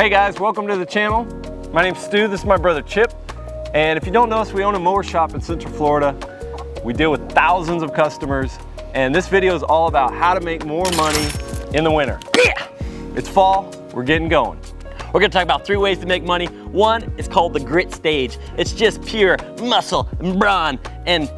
Hey guys, welcome to the channel. My name's Stu, this is my brother Chip. And if you don't know us, we own a mower shop in Central Florida. We deal with thousands of customers. And this video is all about how to make more money in the winter. Yeah! It's fall, we're getting going. We're gonna talk about 3 ways to make money. One is called the grit stage. It's just pure muscle and brawn and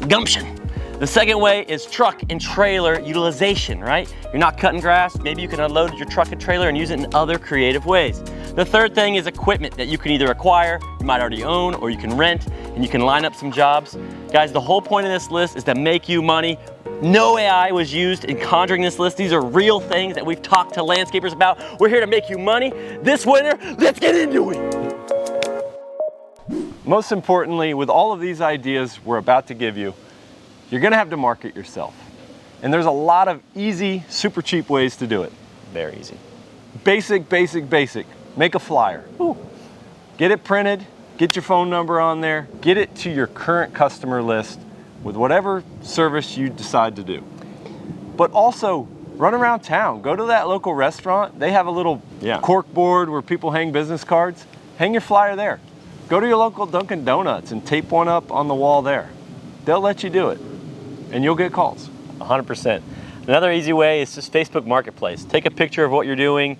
gumption. The second way is truck and trailer utilization, right? You're not cutting grass, maybe you can unload your truck and trailer and use it in other creative ways. The third thing is equipment that you can either acquire, you might already own, or you can rent, and you can line up some jobs. Guys, the whole point of this list is to make you money. No AI was used in conjuring this list. These are real things that we've talked to landscapers about. We're here to make you money this winter. Let's get into it. Most importantly, with all of these ideas we're about to give you, you're gonna have to market yourself. And there's a lot of easy, super cheap ways to do it. Very easy. Basic. Make a flyer. Ooh. Get it printed, get your phone number on there, get it to your current customer list with whatever service you decide to do. But also, run around town. Go to that local restaurant. They have a little cork board where people hang business cards. Hang your flyer there. Go to your local Dunkin' Donuts and tape one up on the wall there. They'll let you do it, and you'll get calls. 100%. Another easy way is just Facebook Marketplace. Take a picture of what you're doing,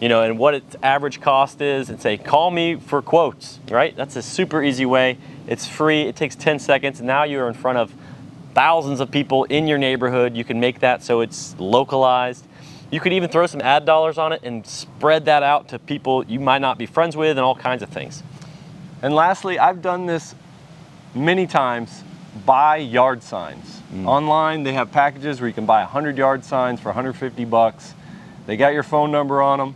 and what its average cost is, and say, call me for quotes, right? That's a super easy way. It's free, it takes 10 seconds, and now you're in front of thousands of people in your neighborhood. You can make that so it's localized. You could even throw some ad dollars on it and spread that out to people you might not be friends with and all kinds of things. And lastly, I've done this many times. Buy yard signs. Online, they have packages where you can buy 100 yard signs for 150 bucks. They got your phone number on them.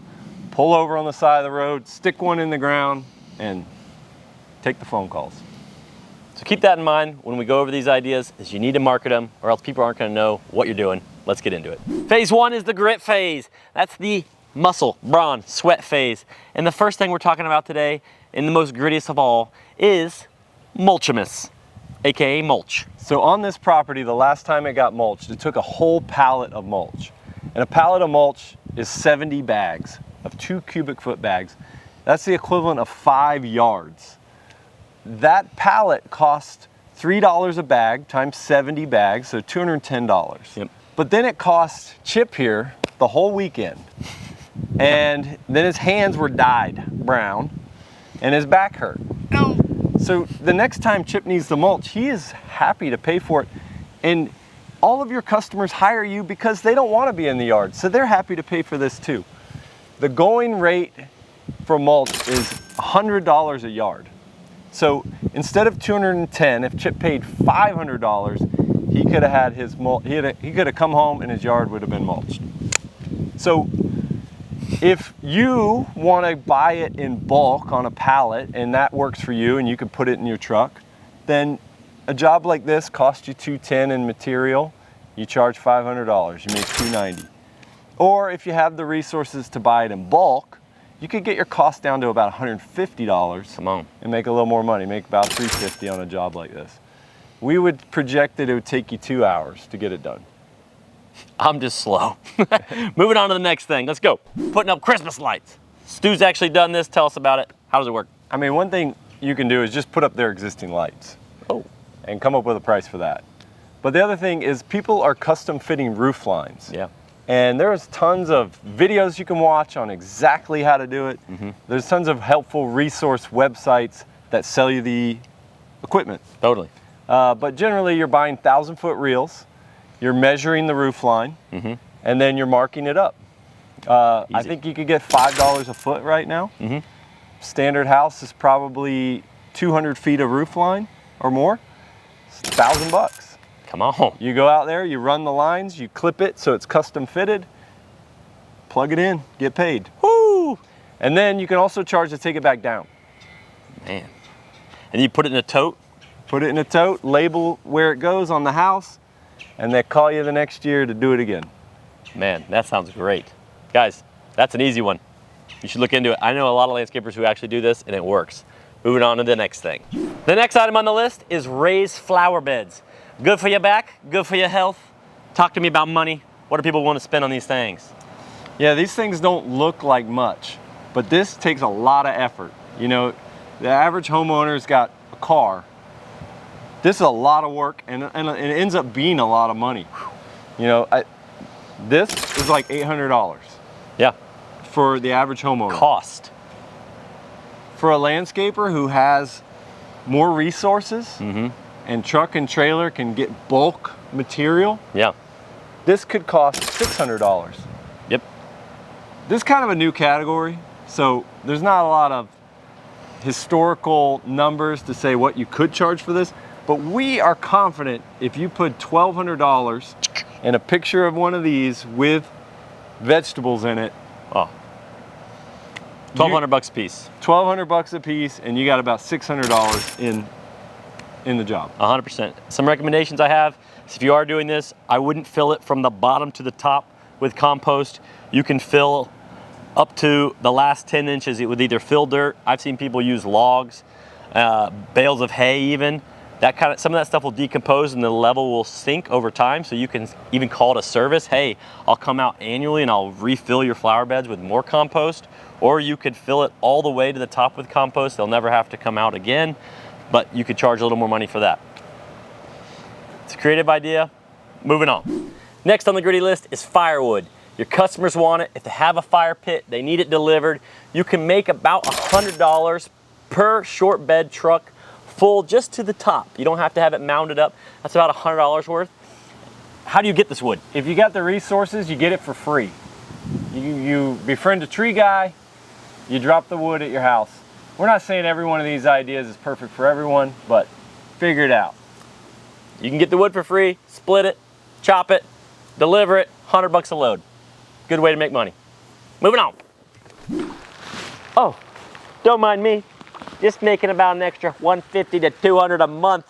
Pull over on the side of the road, stick one in the ground, and take the phone calls. So keep that in mind when we go over these ideas, is you need to market them or else people aren't gonna know what you're doing. Let's get into it. Phase 1 is the grit phase. That's the muscle, brawn, sweat phase. And the first thing we're talking about today, and the most grittiest of all, is mulchimus, AKA mulch. So on this property, the last time it got mulched, it took a whole pallet of mulch. And a pallet of mulch is 70 bags of 2 cubic foot bags. That's the equivalent of 5 yards. That pallet cost $3 a bag times 70 bags, so $210. Yep. But then it cost Chip here the whole weekend. And then his hands were dyed brown and his back hurt. No. So the next time Chip needs the mulch, he is happy to pay for it. And all of your customers hire you because they don't want to be in the yard, so they're happy to pay for this too. The going rate for mulch is $100 a yard. So instead of $210, if Chip paid $500, he could have had his mulch. He could have come home and his yard would have been mulched. So if you want to buy it in bulk on a pallet and that works for you and you can put it in your truck, then a job like this costs you $210 in material. You charge $500, you make $290. Or if you have the resources to buy it in bulk, you could get your cost down to about $150. Come on. And make a little more money, make about $350 on a job like this. We would project that it would take you 2 hours to get it done. I'm just slow. Moving on to the next thing, let's go. Putting up Christmas lights. Stu's actually done this, tell us about it. How does it work? I mean, one thing you can do is just put up their existing lights. Oh. And come up with a price for that. But the other thing is people are custom fitting roof lines. Yeah. And there's tons of videos you can watch on exactly how to do it. There's tons of helpful resource websites that sell you the equipment. Totally. But generally you're buying 1,000-foot reels, you're measuring the roof line, and then you're marking it up. I think you could get $5 a foot right now. Standard house is probably 200 feet of roof line or more. It's $1,000. Come on. You go out there, you run the lines, you clip it so it's custom fitted, plug it in, get paid. Woo! And then you can also charge to take it back down. Man. And you put it in a tote? Put it in a tote, label where it goes on the house, and they call you the next year to do it again. Man, that sounds great. Guys, that's an easy one. You should look into it. I know a lot of landscapers who actually do this and it works. Moving on to the next thing. The next item on the list is raised flower beds. Good for your back, good for your health. Talk to me about money. What do people want to spend on these things? Yeah, these things don't look like much, but this takes a lot of effort. You know, the average homeowner's got a car. This is a lot of work, and it ends up being a lot of money. You know, this is like $800. Yeah. For the average homeowner. Cost. For a landscaper who has more resources and truck and trailer can get bulk material, yeah, this could cost $600. Yep. This is kind of a new category, so there's not a lot of historical numbers to say what you could charge for this, but we are confident if you put $1,200 in a picture of one of these with vegetables in it. Oh. $1,200 a piece. $1,200 a piece, and you got about $600 in the job. 100%. Some recommendations I have is if you are doing this, I wouldn't fill it from the bottom to the top with compost. You can fill up to the last 10 inches with either fill dirt. I've seen people use logs, bales of hay even. Some of that stuff will decompose and the level will sink over time, so you can even call it a service. Hey, I'll come out annually and I'll refill your flower beds with more compost, or you could fill it all the way to the top with compost. They'll never have to come out again, but you could charge a little more money for that. It's a creative idea. Moving on. Next on the gritty list is firewood. Your customers want it. If they have a fire pit, they need it delivered. You can make about $100 per short bed truck full just to the top. You don't have to have it mounted up. That's about $100 worth. How do you get this wood? If you got the resources, you get it for free. You befriend a tree guy, you drop the wood at your house. We're not saying every one of these ideas is perfect for everyone, but figure it out. You can get the wood for free, split it, chop it, deliver it, $100 a load. Good way to make money. Moving on. Oh, don't mind me. Just making about an extra $150 to $200 a month.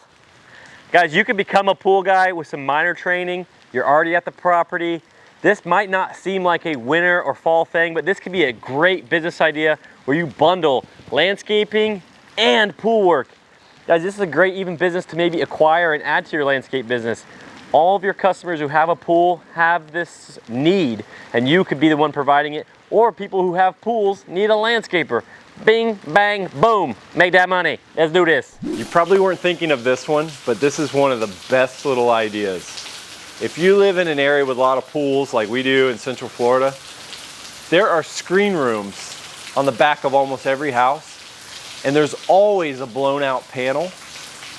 Guys, you can become a pool guy with some minor training. You're already at the property. This might not seem like a winter or fall thing, but this could be a great business idea where you bundle landscaping and pool work. Guys, this is a great even business to maybe acquire and add to your landscape business. All of your customers who have a pool have this need, and you could be the one providing it, or people who have pools need a landscaper. Bing, bang, boom, make that money. Let's do this. You probably weren't thinking of this one, but this is one of the best little ideas. If you live in an area with a lot of pools like we do in Central Florida, there are screen rooms on the back of almost every house, and there's always a blown out panel.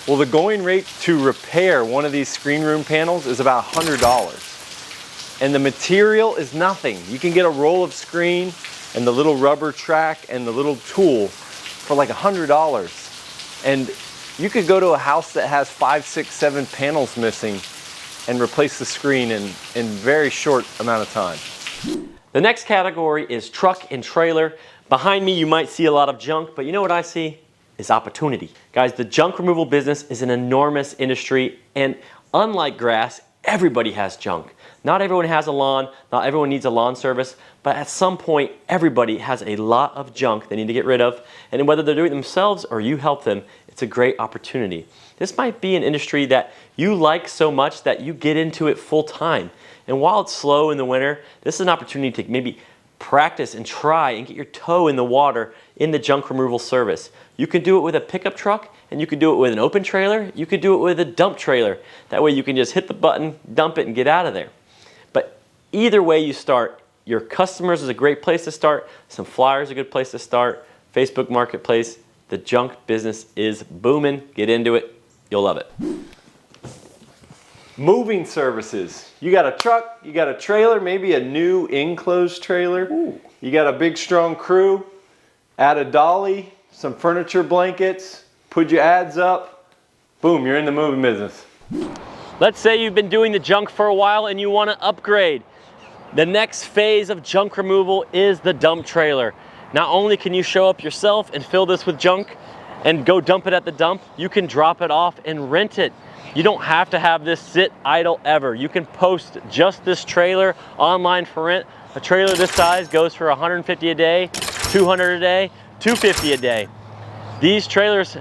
Well, the going rate to repair one of these screen room panels is about $100. And the material is nothing. You can get a roll of screen and the little rubber track and the little tool for like $100. And you could go to a house that has 5, 6, 7 panels missing and replace the screen in very short amount of time. The next category is truck and trailer. Behind me, you might see a lot of junk, but you know what I see? Is opportunity. Guys, the junk removal business is an enormous industry, and unlike grass, everybody has junk. Not everyone has a lawn, not everyone needs a lawn service, but at some point, everybody has a lot of junk they need to get rid of, and whether they're doing it themselves or you help them, it's a great opportunity. This might be an industry that you like so much that you get into it full time. And while it's slow in the winter, this is an opportunity to maybe practice and try and get your toe in the water in the junk removal service. You can do it with a pickup truck, and you can do it with an open trailer. You can do it with a dump trailer. That way you can just hit the button, dump it, and get out of there. But either way you start, your customers is a great place to start. Some flyers are a good place to start. Facebook Marketplace. The junk business is booming. Get into it. You'll love it. Moving services. You got a truck, you got a trailer, maybe a new enclosed trailer. Ooh. You got a big strong crew, add a dolly, some furniture blankets, put your ads up, boom, you're in the moving business. Let's say you've been doing the junk for a while and you want to upgrade. The next phase of junk removal is the dump trailer. Not only can you show up yourself and fill this with junk and go dump it at the dump, you can drop it off and rent it. You don't have to have this sit idle ever. You can post just this trailer online for rent. A trailer this size goes for $150 a day, $200 a day, $250 a day. These trailers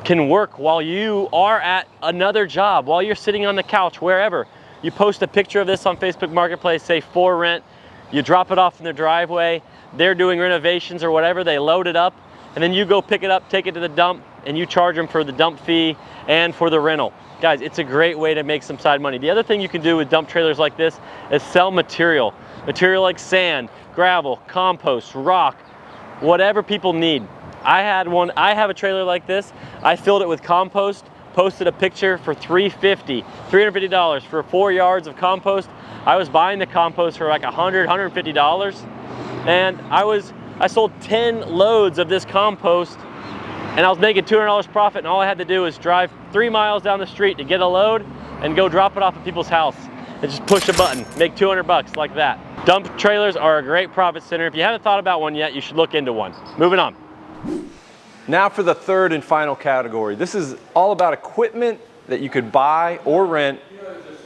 can work while you are at another job, while you're sitting on the couch, wherever. You post a picture of this on Facebook Marketplace, say for rent. you drop it off in their driveway, they're doing renovations or whatever, they load it up, and then you go pick it up, take it to the dump, and you charge them for the dump fee and for the rental. Guys, it's a great way to make some side money. The other thing you can do with dump trailers like this is sell material. Material like sand, gravel, compost, rock, whatever people need. I have a trailer like this. I filled it with compost, posted a picture for $350 for 4 yards of compost. I was buying the compost for like $150, and I sold 10 loads of this compost, and I was making $200 profit, and all I had to do was drive 3 miles down the street to get a load and go drop it off at people's house and just push a button, make 200 bucks like that. Dump trailers are a great profit center. If you haven't thought about one yet, you should look into one. Moving on. Now for the third and final category. This is all about equipment that you could buy or rent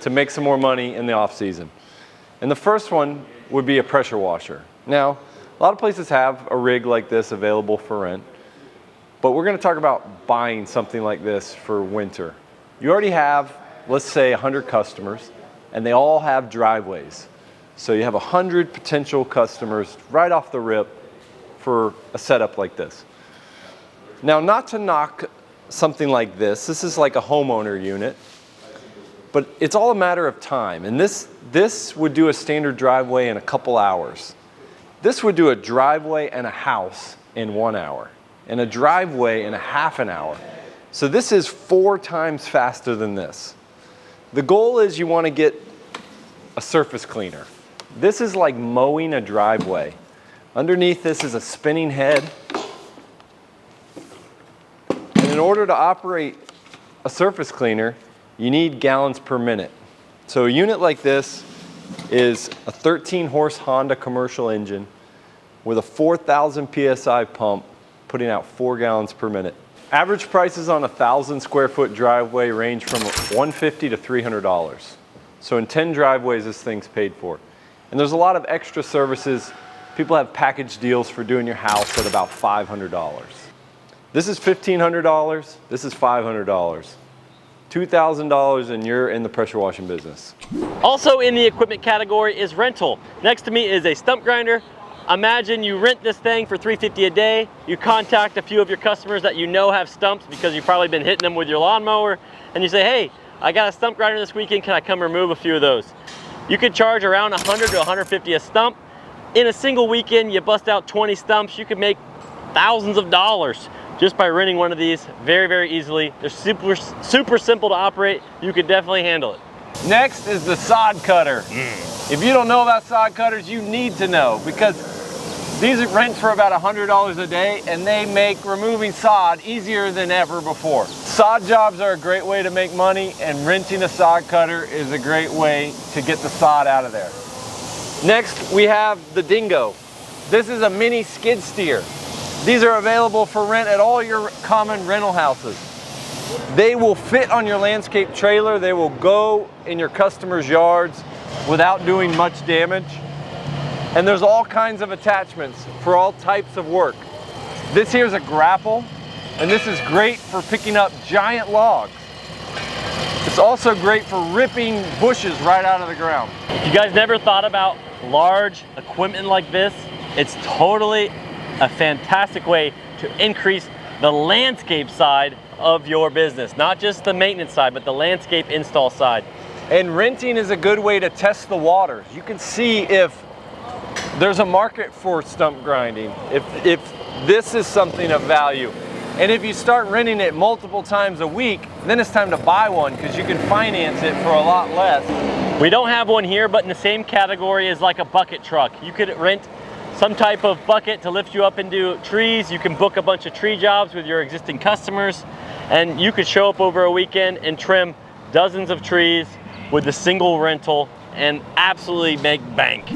to make some more money in the off season. And the first one would be a pressure washer. Now, a lot of places have a rig like this available for rent, but we're going to talk about buying something like this for winter. You already have, let's say, 100 customers, and they all have driveways. So you have 100 potential customers right off the rip for a setup like this. Now, not to knock something like this is like a homeowner unit, but it's all a matter of time. And this would do a standard driveway in a couple hours. This would do a driveway and a house in 1 hour, and a driveway in a half an hour. So this is 4 times faster than this. The goal is you want to get a surface cleaner. This is like mowing a driveway. Underneath this is a spinning head. And in order to operate a surface cleaner, you need gallons per minute. So a unit like this is a 13-horse Honda commercial engine with a 4,000 PSI pump, putting out 4 gallons per minute. Average prices on a 1,000 square foot driveway range from $150 to $300. So in 10 driveways, this thing's paid for. And there's a lot of extra services. People have package deals for doing your house at about $500. This is $1,500, this is $500. $2,000 and you're in the pressure washing business. Also in the equipment category is rental. Next to me is a stump grinder. Imagine you rent this thing for $350 a day. You contact a few of your customers that you know have stumps because you've probably been hitting them with your lawnmower, and you say, hey, I got a stump grinder this weekend, can I come remove a few of those? You could charge around $100 to $150 a stump. In a single weekend, you bust out 20 stumps, you could make thousands of dollars just by renting one of these very, very easily. They're super simple to operate. You could definitely handle it. Next is the sod cutter. If you don't know about sod cutters, you need to know, because these rent for about $100 a day, and they make removing sod easier than ever before. Sod jobs are a great way to make money, and renting a sod cutter is a great way to get the sod out of there. Next, we have the Dingo. This is a mini skid steer. These are available for rent at all your common rental houses. They will fit on your landscape trailer. They will go in your customers' yards without doing much damage. And there's all kinds of attachments for all types of work. This here is a grapple, and this is great for picking up giant logs. It's also great for ripping bushes right out of the ground. If you guys never thought about large equipment like this, it's totally a fantastic way to increase the landscape side of your business. Not just the maintenance side, but the landscape install side. And renting is a good way to test the waters. You can see if there's a market for stump grinding, if this is something of value. And if you start renting it multiple times a week, then it's time to buy one, because you can finance it for a lot less. We don't have one here, but in the same category is like a bucket truck. You could rent some type of bucket to lift you up into trees. You can book a bunch of tree jobs with your existing customers, and you could show up over a weekend and trim dozens of trees with a single rental and absolutely make bank.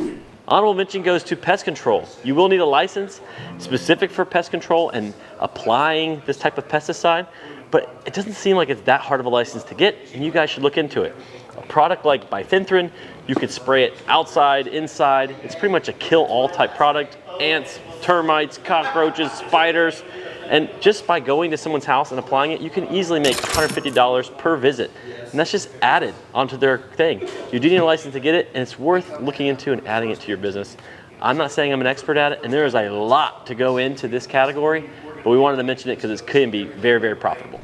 Honorable mention goes to pest control. You will need a license specific for pest control and applying this type of pesticide, but it doesn't seem like it's that hard of a license to get, and you guys should look into it. A product like bifenthrin, you could spray it outside, inside. It's pretty much a kill-all type product. Ants, termites, cockroaches, spiders, and just by going to someone's house and applying it, you can easily make $150 per visit. And that's just added onto their thing. You do need a license to get it, and it's worth looking into and adding it to your business. I'm not saying I'm an expert at it, and there is a lot to go into this category, but we wanted to mention it because it can be very, very profitable.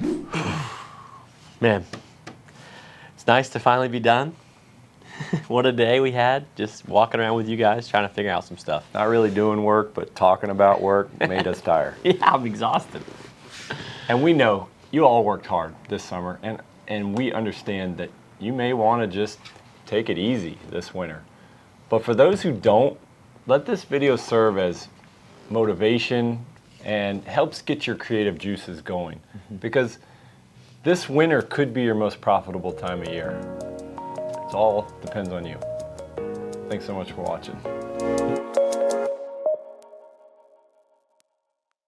Man, it's nice to finally be done. What a day we had, just walking around with you guys trying to figure out some stuff. Not really doing work, but talking about work made us tired. Yeah, I'm exhausted. And we know you all worked hard this summer, and we understand that you may want to just take it easy this winter. But for those who don't, let this video serve as motivation and helps get your creative juices going. Because this winter could be your most profitable time of year. It all depends on you. Thanks so much for watching.